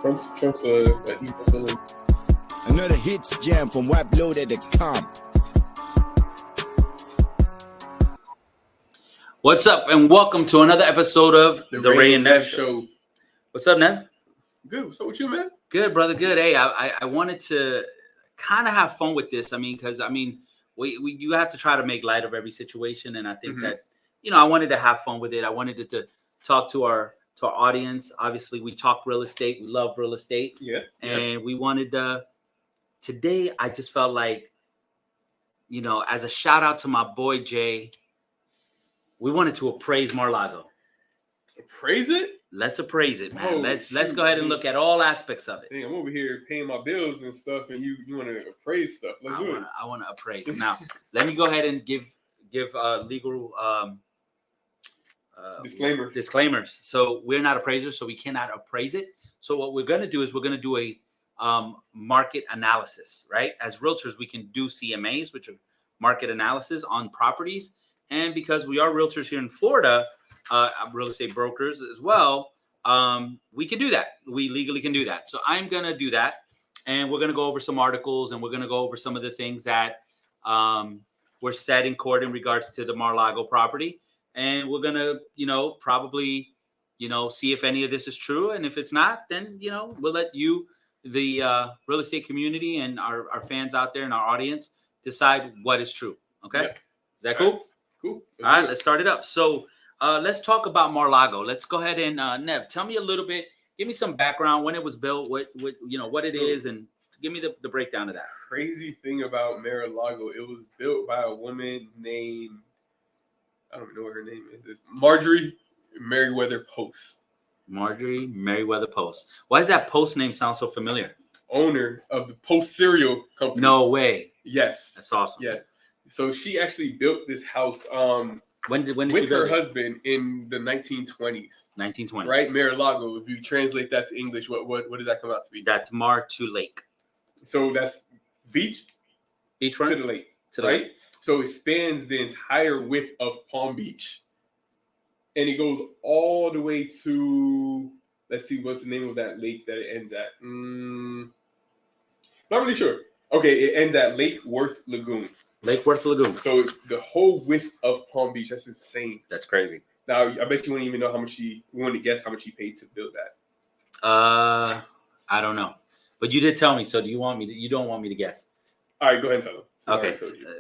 Trump's evil villain. Another hits jam from WebLoaded.com. What's up, and welcome to another episode of the Rey and Nev Show. What's up, Nev? Good. What's up with you, man? Good, brother. Good. Hey, I wanted to kind of have fun with this. Because you have to try to make light of every situation, and I think that I wanted to have fun with it. I wanted to talk to our audience. Obviously, we talk real estate. We love real estate. Yeah. And we wanted today. I just felt like, as a shout out to my boy Jay, we wanted to appraise Mar-a-Lago. Appraise it? Let's appraise it, man. Oh, let's go ahead and look at all aspects of it. Dang, I'm over here paying my bills and stuff, and you want to appraise stuff. Let's do it. I want to appraise. Now, let me go ahead and give legal disclaimers. So we're not appraisers, so we cannot appraise it. So what we're going to do is we're going to do a market analysis, right? As realtors, we can do CMAs, which are market analysis on properties. And because we are realtors here in Florida, real estate brokers as well, we can do that. We legally can do that. So I'm going to do that. And we're going to go over some articles, and we're going to go over some of the things that were said in court in regards to the Mar-a-Lago property. And we're going to, probably, see if any of this is true. And if it's not, then, we'll let you, the real estate community and our fans out there and our audience decide what is true. Okay. Yep. Is that cool? Cool. All right, let's start it up. So let's talk about Mar-a-Lago. Let's go ahead and Nev, tell me a little bit. Give me some background, when it was built, what it is, and give me the breakdown of that. Crazy thing about Mar-a-Lago, it was built by a woman named, I don't know what her name is. It's Marjorie Merriweather Post. Marjorie Merriweather Post. Why does that Post name sound so familiar? Owner of the Post cereal company. No way. Yes. That's awesome. Yes. So she actually built this house when did with she build her it? husband in the 1920s. 1920s. Right? Mar-a-Lago. If you translate that to English, what does that come out to be? That's Mar to Lake. So that's beachfront Beachfront to the lake. Right? So it spans the entire width of Palm Beach. And it goes all the way to, let's see, what's the name of that lake that it ends at? Not really sure. Okay, it ends at Lake Worth Lagoon. Lake Worth Lagoon. So the whole width of Palm Beach, that's insane. That's crazy. Now, I bet you wouldn't even know how much you want to guess how much he paid to build that. I don't know. But you did tell me, so you don't want me to guess. All right, go ahead and tell him. Okay.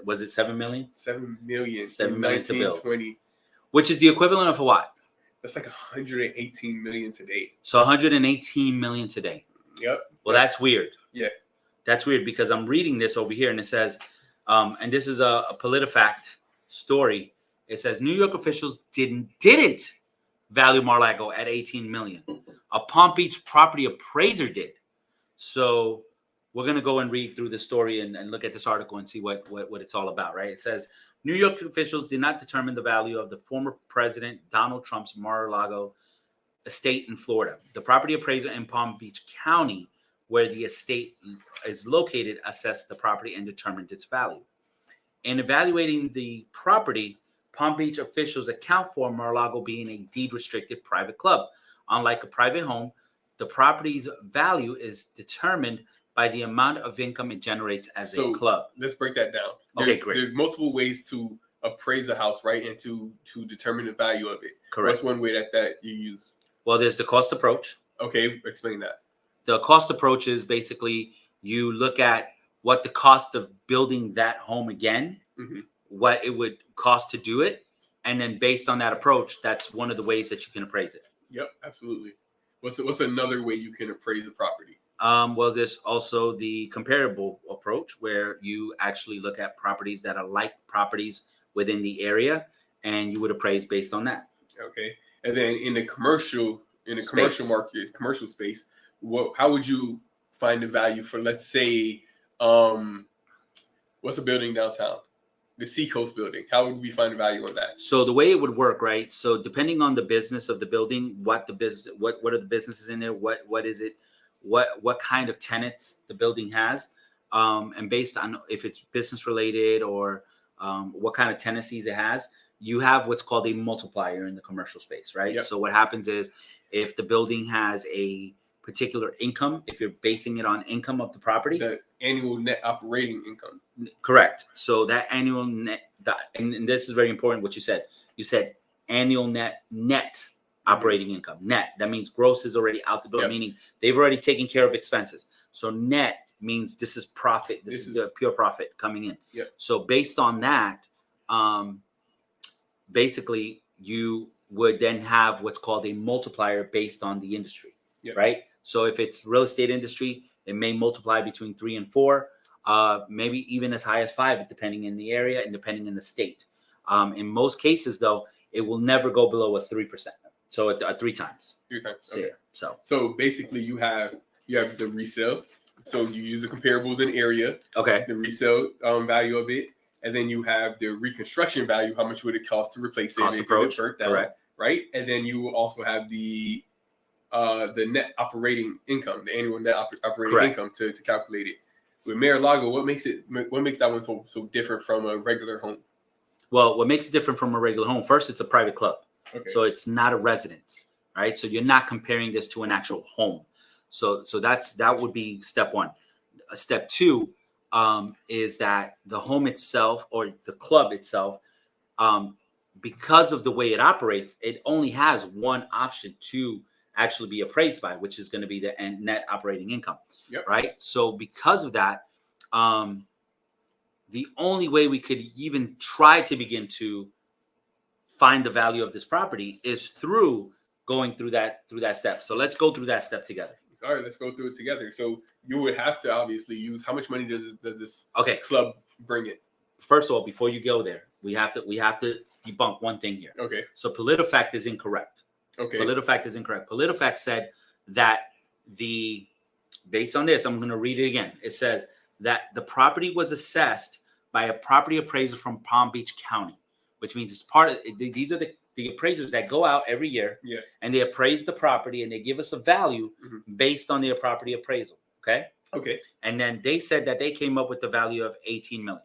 Was it $7 million? $7 million. $7 million to build. 1920. Which is the equivalent of what? That's like $118 million today. So $118 million today. Yep. Well, that's weird. Yeah. That's weird because I'm reading this over here and it says, and this is a PolitiFact story. It says New York officials didn't value Mar-a-Lago at $18 million. A Palm Beach property appraiser did. So we're going to go and read through the story and look at this article and see what it's all about, right? It says New York officials did not determine the value of the former President Donald Trump's Mar-a-Lago estate in Florida. The property appraiser in Palm Beach County, where the estate is located, assessed the property and determined its value. In evaluating the property, Palm Beach officials account for Mar-a-Lago being a deed-restricted private club. Unlike a private home, the property's value is determined by the amount of income it generates as a club. Let's break that down. Great. There's multiple ways to appraise a house, right? And to determine the value of it. Correct. What's one way that you use? Well, there's the cost approach. Okay, explain that. The cost approach is basically you look at what the cost of building that home again, what it would cost to do it. And then based on that approach, that's one of the ways that you can appraise it. Yep, absolutely. What's another way you can appraise a property? Well, there's also the comparable approach where you actually look at properties that are like properties within the area, and you would appraise based on that. Okay, and then in the commercial market, commercial space, how would you find the value for, let's say, what's a building downtown? The Seacoast building. How would we find the value on that? So the way it would work, right? So depending on the business of the building, what are the businesses in there? What is it? What kind of tenants the building has, and based on if it's business related or what kind of tenancies it has, you have what's called a multiplier in the commercial space, right? Yep. So what happens is if the building has a particular income, if you're basing it on income of the property. The annual net operating income. Correct. So that annual net, and this is very important what you said. You said annual net operating income. Net, that means gross is already out the door, meaning they've already taken care of expenses. So net means this is profit. This is the pure profit coming in. So based on that, basically you would then have what's called a multiplier based on the industry, right? So if it's real estate industry, it may multiply between 3 and 4, maybe even as high as 5, depending in the area and depending in the state. In most cases, though, it will never go below a 3%. So 3 times. 3 times. Okay. So basically, you have the resale. So you use the comparables in area. Okay. The resale value of it, and then you have the reconstruction value. How much would it cost to replace it? Cost approach. Correct. Right, and then you will also have the net operating income, the annual net operating income to calculate it. With Mar-a-Lago, what makes that one so different from a regular home? Well, what makes it different from a regular home? First, it's a private club, so it's not a residence, right? So you're not comparing this to an actual home. So that would be step 1. Step 2 is that the home itself or the club itself, because of the way it operates, it only has one option to actually be appraised by, which is going to be the net operating income, right? So because of that, the only way we could even try to begin to find the value of this property is through going through that step. So let's go through that step together. All right, let's go through it together. So you would have to obviously use, how much money does this club bring in? First of all, before you go there, we have to debunk one thing here. Okay. So PolitiFact is incorrect. Okay. PolitiFact is incorrect. PolitiFact said that based on this, I'm going to read it again. It says that the property was assessed by a property appraiser from Palm Beach County, which means it's part of these are the appraisers that go out every year and they appraise the property and they give us a value based on their property appraisal. Okay. And then they said that they came up with the value of $18 million.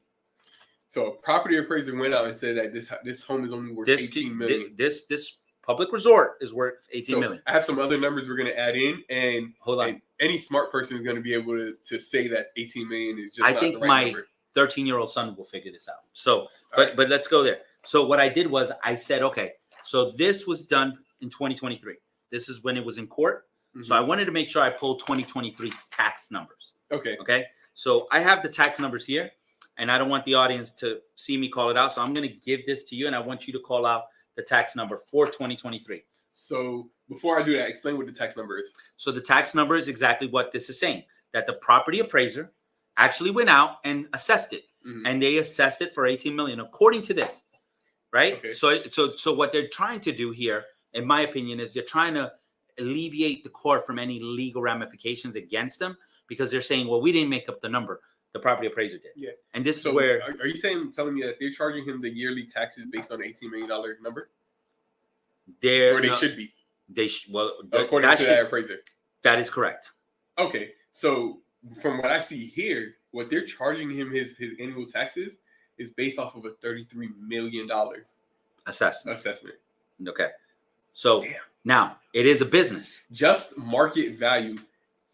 So a property appraiser went out and said that this home is only worth $18 million. This public resort is worth $18 million. I have some other numbers we're going to add in, and hold on. And any smart person is going to be able to say that $18 million is just I not think the right my number. 13-year-old son will figure this out. So, but let's go there. So what I did was I said, okay, so this was done in 2023. This is when it was in court. So I wanted to make sure I pulled 2023's tax numbers. Okay. So I have the tax numbers here, and I don't want the audience to see me call it out. So I'm going to give this to you, and I want you to call out the tax number for 2023. So before I do that, explain what the tax number is. So the tax number is exactly what this is saying, that the property appraiser actually went out and assessed it, and they assessed it for $18 million, according to this, right? Okay. So what they're trying to do here, in my opinion, is they're trying to alleviate the court from any legal ramifications against them, because they're saying, well, we didn't make up the number. The property appraiser did. Yeah. And this is where... Are you telling me that they're charging him the yearly taxes based on an $18 million number? Or they should be? According to that appraiser. That is correct. Okay. So from what I see here, what they're charging him his annual taxes is based off of a $33 million assessment. Okay. So now it is a business. Just market value,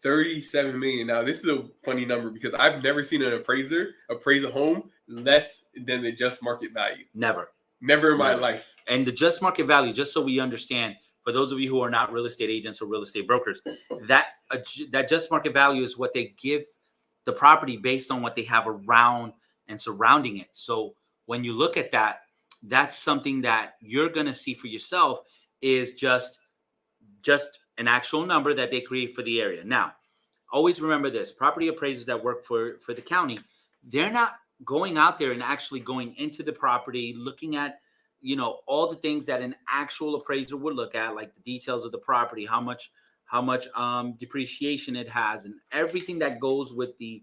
$37 million. Now this is a funny number because I've never seen an appraiser appraise a home less than the just market value. Never in my life. And the just market value, just so we understand, for those of you who are not real estate agents or real estate brokers, that just market value is what they give the property based on what they have around and surrounding it. So when you look at that, that's something that you're going to see for yourself is just an actual number that they create for the area. Now, always remember this: property appraisers that work for the county, they're not going out there and actually going into the property, looking at, all the things that an actual appraiser would look at, like the details of the property, how much depreciation it has, and everything that goes with the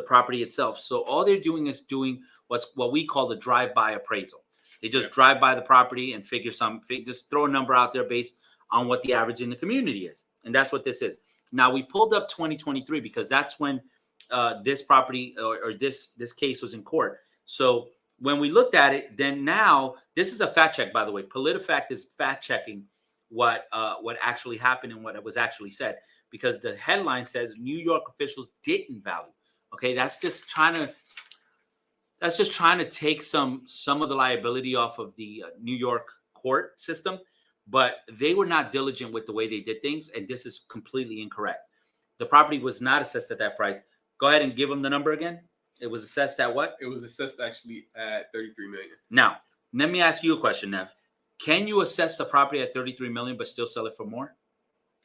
property itself. So all they're doing is doing what we call the drive-by appraisal. They just drive by the property and just throw a number out there based on what the average in the community is. And that's what this is. Now, we pulled up 2023 because that's when this property or this case was in court. So when we looked at it, then now this is a fact check, by the way. PolitiFact is fact checking what actually happened and what was actually said, because the headline says New York officials didn't value. Okay, that's just trying to take some of the liability off of the New York court system, but they were not diligent with the way they did things, and this is completely incorrect. The property was not assessed at that price. Go ahead and give them the number again. It was assessed at what? It was assessed actually at $33 million. Now, let me ask you a question, Nev. Can you assess the property at $33 million but still sell it for more?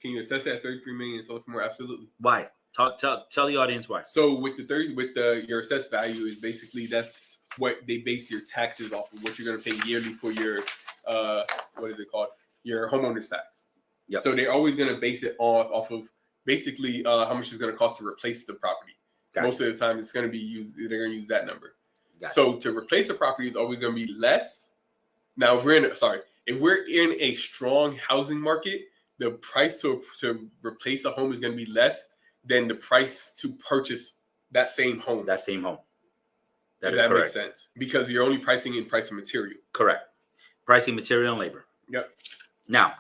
Can you assess it at $33 million and sell it for more? Absolutely. Why? Tell the audience why. So with your assessed value is basically that's what they base your taxes off of, what you're going to pay yearly for your what is it called? Your homeowner's tax. Yep. So they're always going to base it off of basically how much it's going to cost to replace the property. Gotcha. Most of the time, it's going to be used. They're going to use that number. Gotcha. So to replace a property is always going to be less. Now if we're in a strong housing market, the price to replace a home is going to be less than the price to purchase that same home. That same home. That makes sense because you're only pricing in price of material. Correct. Pricing material and labor. Yep. Now,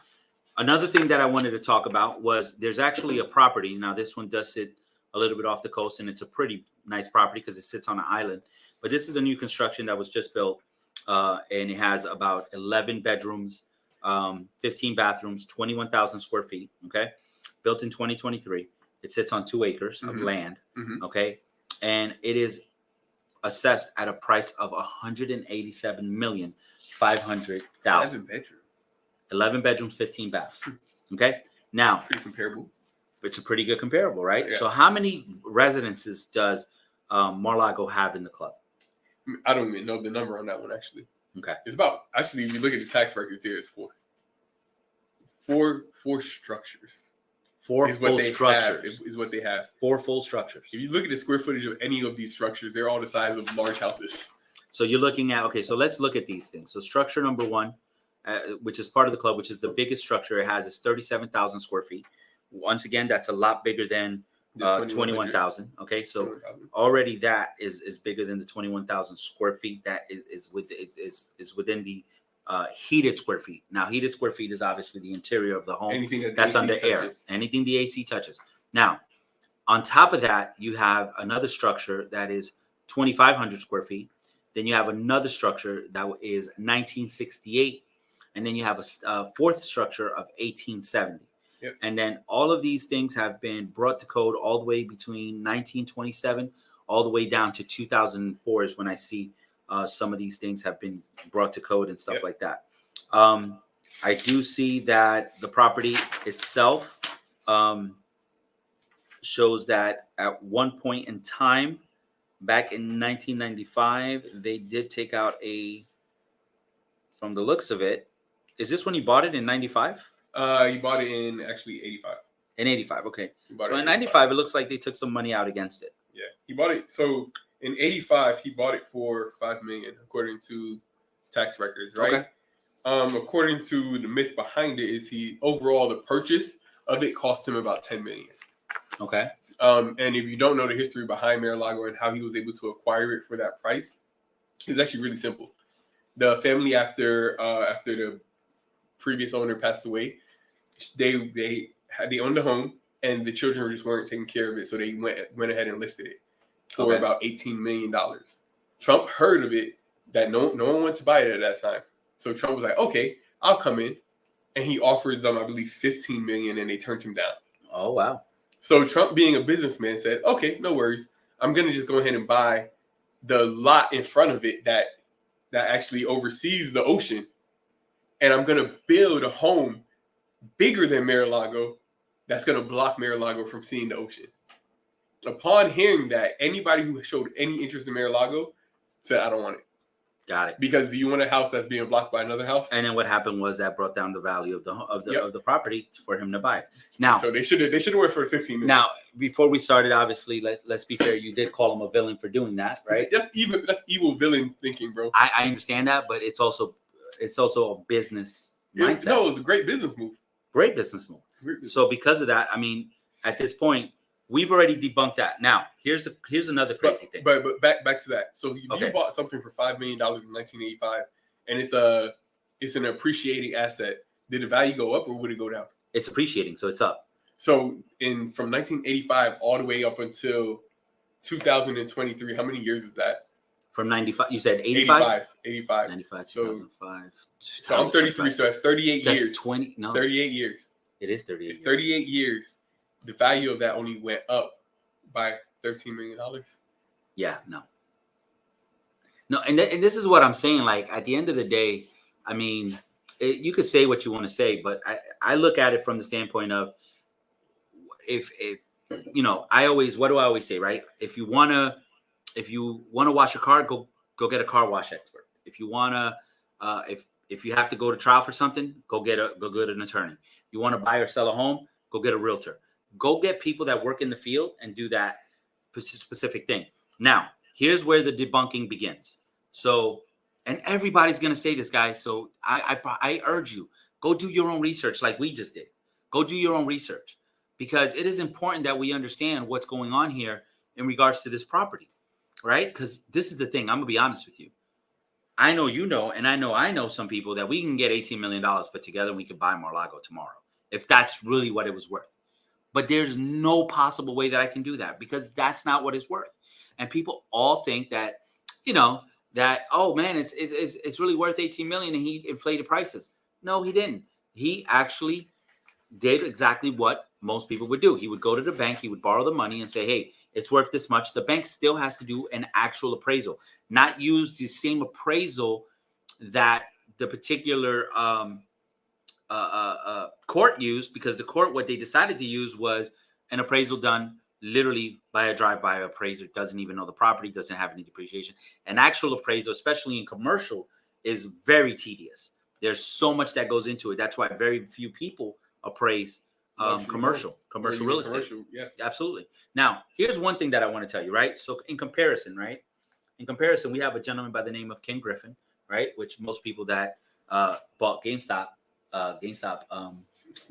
another thing that I wanted to talk about was there's actually a property. Now, this one does sit a little bit off the coast, and it's a pretty nice property because it sits on an island. But this is a new construction that was just built, and it has about 11 bedrooms, 15 bathrooms, 21,000 square feet. Okay, built in 2023. It sits on 2 acres of land. Okay, and it is assessed at a price of $187,500,000. 11 bedrooms. 11 bedrooms, 15 baths. Okay, now pretty comparable. It's a pretty good comparable, right? Yeah. So how many residences does Mar-a-Lago have in the club? I don't even know the number on that one, actually. Okay. It's about, actually, if you look at the tax records here, it's 4. Four structures. 4 full structures. Is what they have. 4 full structures. If you look at the square footage of any of these structures, they're all the size of large houses. So you're looking at, okay, so let's look at these things. So structure number 1, which is part of the club, which is the biggest structure it has, is 37,000 square feet. Once again, that's a lot bigger than 21,000. Okay, so 21,000. already that is bigger than the 21,000 square feet. That is within the heated square feet. Now, heated square feet is obviously the interior of the home. Anything that's under air. Anything the AC touches. Now, on top of that, you have another structure that is 2,500 square feet. Then you have another structure that is 1968, and then you have a fourth structure of 1870. Yep. And then all of these things have been brought to code all the way between 1927 all the way down to 2004 is when I see some of these things have been brought to code and stuff Yep. like that. I do see that the property itself shows that at one point in time, back in 1995, they did take out from the looks of it, is this when you bought it in 95? You bought it in actually 85. In 85, okay. So in 95, 95, it looks like they took some money out against it. Yeah, he bought it. So in 85, he bought it for $5 million, according to tax records, right? Okay. According to the myth behind it, is overall the purchase of it cost him about $10 million. Okay. And if you don't know the history behind Mar-a-Lago and how he was able to acquire it for that price, it's actually really simple. The family after the previous owner passed away, they owned the home, and the children just weren't taking care of it, so they went ahead and listed it for about $18 million. Trump heard of it that no one wanted to buy it at that time, so Trump was like, "Okay, I'll come in," and he offers them, I believe, $15 million, and they turned him down. Oh wow! So Trump, being a businessman, said, "Okay, no worries. I'm gonna just go ahead and buy the lot in front of it that actually oversees the ocean, and I'm gonna build a home bigger than Mar-a-Lago that's gonna block Mar-a-Lago from seeing the ocean." Upon hearing that, anybody who showed any interest in Mar-a-Lago said, "I don't want it." Got it. Because you want a house that's being blocked by another house. And then what happened was that brought down the value of the property for him to buy it. Now, so they should have went for the $15 million. Now, before we started, obviously, let's be fair. You did call him a villain for doing that, right? That's evil villain thinking, bro. I understand that, but it's also a business mindset. No, it's a great business move. Great business move. So because of that, I mean, at this point, we've already debunked that. Now, here's another crazy thing. But back to that. So you bought something for $5 million in 1985, and it's an appreciating asset. Did the value go up or would it go down? It's appreciating, so it's up. So from 1985 all the way up until 2023, how many years is that? From 95, you said 85? 85. 95, So, 2005. So I'm 33, so that's 38 that's years. 38 years. It is 38 It's years. 38 years. The value of that only went up by $13 million. Yeah, no, and this is what I'm saying. Like, at the end of the day, I mean, you could say what you want to say, but I look at it from the standpoint of if what do I always say, right? If you wanna wash a car, go get a car wash expert. If you wanna if you have to go to trial for something, go get an attorney. You want to buy or sell a home, go get a realtor. Go get people that work in the field and do that specific thing. Now, here's where the debunking begins. So, and everybody's going to say this, guys. So I urge you, go do your own research like we just did. Go do your own research, because it is important that we understand what's going on here in regards to this property, right? Because this is the thing. I'm going to be honest with you. I know you know, and I know some people that we can get $18 million put together and we could buy Mar-a-Lago tomorrow, if that's really what it was worth. But there's no possible way that I can do that, because that's not what it's worth. And people all think that, oh man, it's really worth 18 million and he inflated prices. No, he didn't. He actually did exactly what most people would do. He would go to the bank, he would borrow the money and say, hey, it's worth this much. The bank still has to do an actual appraisal, not use the same appraisal that the particular court used, because the court, what they decided to use was an appraisal done literally by a drive-by appraiser. Doesn't even know the property, doesn't have any depreciation. An actual appraisal, especially in commercial, is very tedious. There's so much that goes into it. That's why very few people appraise commercial real estate. Yes, absolutely. Now, here's one thing that I want to tell you, right? So in comparison, we have a gentleman by the name of Ken Griffin, right? Which most people that bought GameStop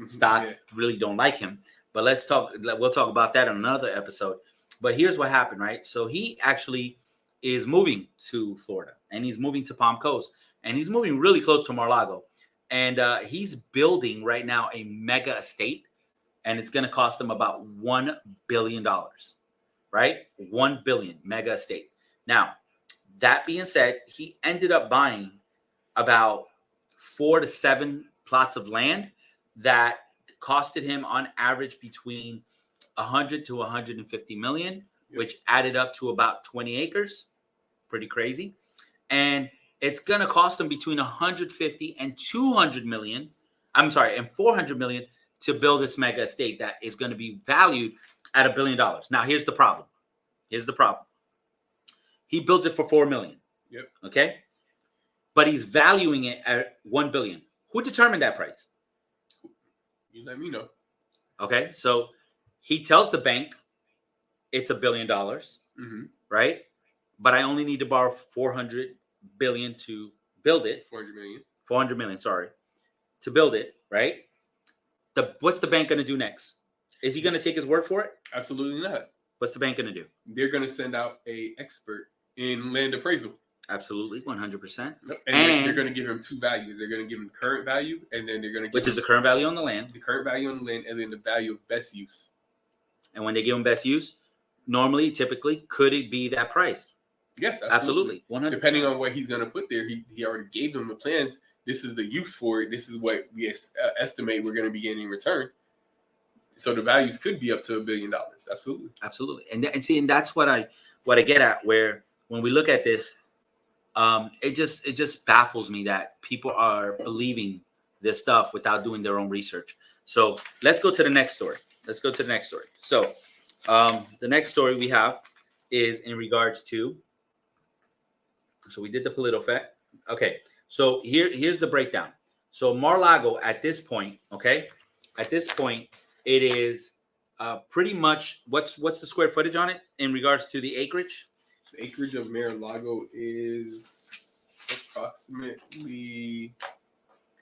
stock really don't like him. But we'll talk about that in another episode. But here's what happened, right? So he actually is moving to Florida, and he's moving to Palm Coast, and he's moving really close to Mar-a-Lago. And he's building right now a mega estate, and it's going to cost him about $1 billion, right? $1 billion mega estate. Now, that being said, he ended up buying about 4 to 7 plots of land that costed him on average between 100 to 150 million, which added up to about 20 acres. Pretty crazy. And it's going to cost him between 150 and 200 million. I'm sorry, and 400 million to build this mega estate that is going to be valued at $1 billion. Now, here's the problem. He builds it for 4 million. Yep. Okay. But he's valuing it at 1 billion. Who determined that price? You let me know. Okay. So he tells the bank it's $1 billion, right? But I only need to borrow 400 billion to build it. 400 million, sorry, to build it, right? What's the bank going to do next? Is he going to take his word for it? Absolutely not. What's the bank going to do? They're going to send out an expert in land appraisal. Absolutely, 100%. And they're going to give him two values. They're going to give him current value, and then they're going to give which is the current value on the land. The current value on the land, and then the value of best use. And when they give him best use, typically, could it be that price? Yes, absolutely. 100%. Depending on what he's going to put there, he already gave them the plans. This is the use for it. This is what we estimate we're going to be getting in return. So the values could be up to $1 billion. Absolutely. And that's what I get at, where when we look at this, it just baffles me that people are believing this stuff without doing their own research. So let's go to the next story. So the next story we have is in regards to. So we did the PolitiFact. Okay. So here's the breakdown. So Mar-a-Lago at this point, it is pretty much what's the square footage on it in regards to the acreage? The acreage of Mar-a-Lago is approximately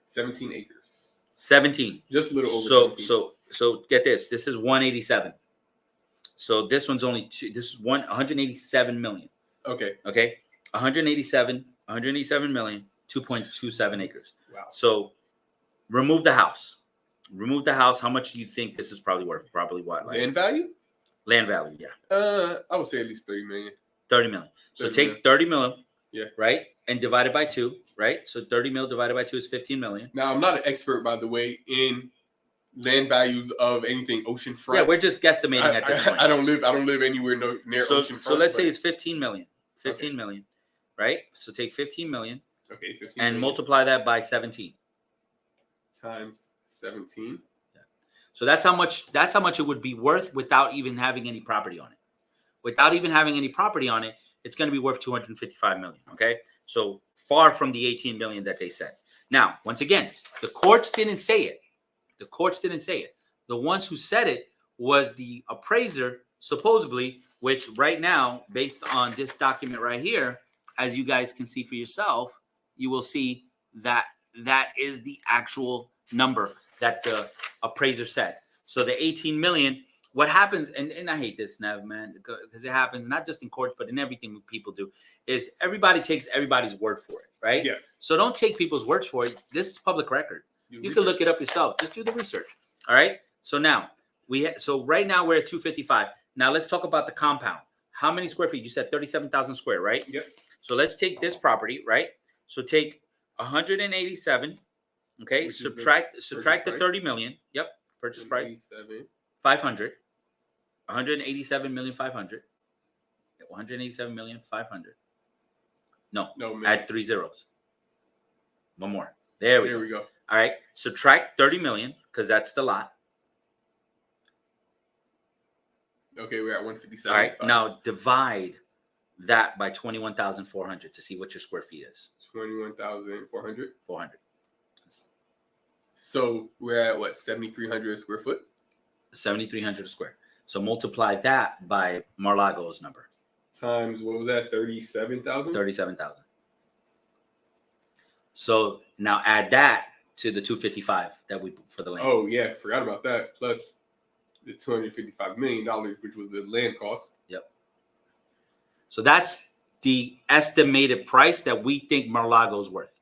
17 acres. 17. Just a little over. So get this. This is 187. So this one's only two. This is 187 million. Okay. 187 million, 2.27 acres. Wow. So remove the house. Remove the house. How much do you think this is probably worth? Probably what? Like Land value? land value, yeah. I would say at least 30 million. 30 million. So 30 take million. 30 million, Yeah. right? And divide it by 2, right? So 30 mil divided by 2 is 15 million. Now, I'm not an expert, by the way, in land values of anything oceanfront. Yeah, we're just guesstimating at this point. I don't live anywhere near oceanfront. So let's say it's 15 million. 15 million, right? So take 15 million. Okay, 15 and million. multiply that by 17 times 17. Yeah. So that's how much it would be worth without even having any property on it. Without even having any property on it, it's going to be worth 255 million. Okay, so far from the 18 million that they said. Now, once again, the courts didn't say it. The courts didn't say it. The ones who said it was the appraiser, supposedly, which right now, based on this document right here, as you guys can see for yourself, you will see that that is the actual number that the appraiser said. So the 18 million, what happens, and I hate this, Nev, man, because it happens not just in courts, but in everything people do, is everybody takes everybody's word for it, right? Yeah. So don't take people's words for it. This is public record. You can look it up yourself. Just do the research. All right. So now so right now we're at 255. Now let's talk about the compound. How many square feet? You said 37,000 square, right? Yep. So let's take this property, right? So take 187. Okay. Which Subtract the price? 30 million. Yep. Purchase price. 500. 187 million 500. 187 million 500. No, man. add 3 zeros. One more. There we go. All right. Subtract 30 million because that's the lot. Okay, we're at 157. All right. Now divide that by 21,400 to see what your square feet is. 21,400. 400. So we're at what, 7,300 square foot? 7,300 square. So multiply that by Mar-a-Lago's number. Times, what was that, 37,000? 37,000. So now add that to the 255 that we for the land. Oh yeah, forgot about that. Plus the $255 million, which was the land cost. Yep. So that's the estimated price that we think Mar-a-Lago is worth.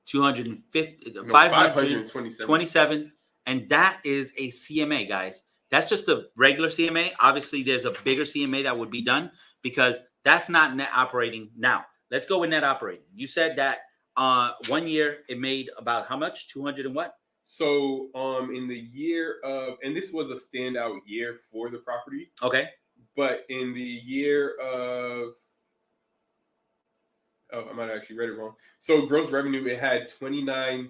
527, and that is a CMA, guys. That's just a regular CMA. Obviously, there's a bigger CMA that would be done because that's not net operating. Now, let's go with net operating. You said that 1 year it made about how much? 200 and what? So in the year of, and this was a standout year for the property. Okay. But in the year of, I might have actually read it wrong. So gross revenue, it had $29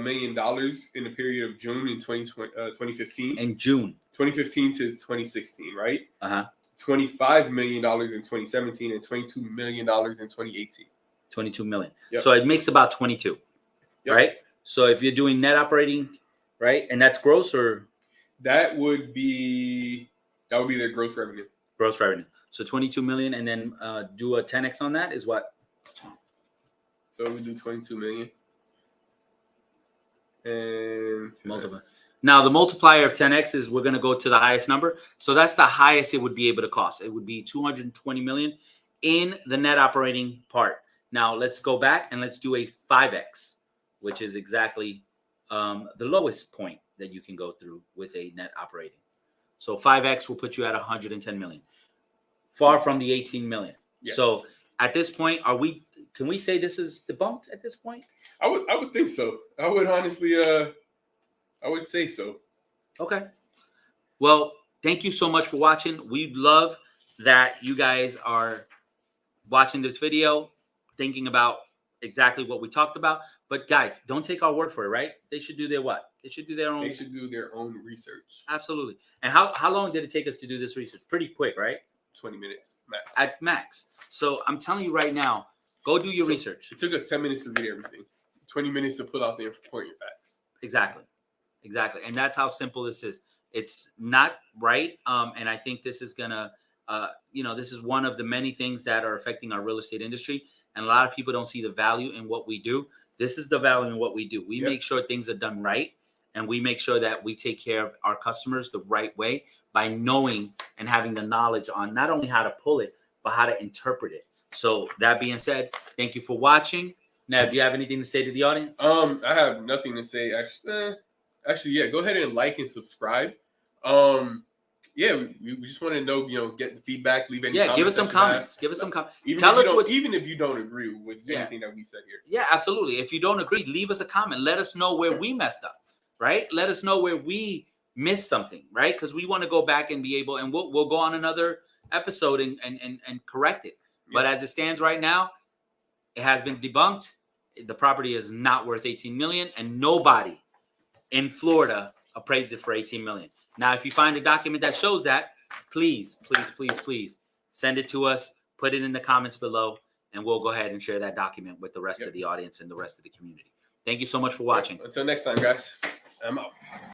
million in the period of June in 2015. In June. 2015 to 2016, right? Uh-huh. $25 million in 2017 and $22 million in 2018. 22 million. Yep. So it makes about 22, yep. Right? So if you're doing net operating, right? And that's gross or? That would be their gross revenue. Gross revenue. So 22 million and then do a 10x on that is what? So we do 22 million. And multiply. Now the multiplier of 10x is we're going to go to the highest number. So that's the highest it would be able to cost. It would be 220 million in the net operating part. Now let's go back and let's do a 5x, which is exactly the lowest point that you can go through with a net operating. So 5x will put you at 110 million, far from the 18 million. Yeah. So at this point, can we say this is debunked at this point? I would think so. I would honestly, I would say so. Okay. Well, thank you so much for watching. We love that you guys are watching this video, thinking about exactly what we talked about. But guys, don't take our word for it, right? They should do their what? They should do their own. They should do their own research. Absolutely. And how long did it take us to do this research? Pretty quick, right? 20 minutes max. At max. So I'm telling you right now, go do your research. It took us 10 minutes to read everything. 20 minutes to pull out the important facts. Exactly. And that's how simple this is. It's not right. And I think this is gonna, this is one of the many things that are affecting our real estate industry. And a lot of people don't see the value in what we do. This is the value in what we do. We make sure things are done right. And we make sure that we take care of our customers the right way by knowing and having the knowledge on not only how to pull it, but how to interpret it. So that being said, thank you for watching. Now, do you have anything to say to the audience? I have nothing to say. Actually, Actually, yeah, go ahead and like and subscribe. Yeah, we just want to know, get the feedback, leave any comments. Give us some comments. Give us some comments. Even if you don't agree with anything that we said here. Yeah, absolutely. If you don't agree, leave us a comment. Let us know where we messed up, right? Let us know where we missed something, right? Because we want to go back and be able, and we'll go on another episode and correct it. Yeah. But as it stands right now, it has been debunked. The property is not worth $18 million, and nobody in Florida appraised it for $18 million. Now, if you find a document that shows that, please send it to us, put it in the comments below, and we'll go ahead and share that document with the rest of the audience and the rest of the community. Thank you so much for watching. Until next time, guys. I'm out.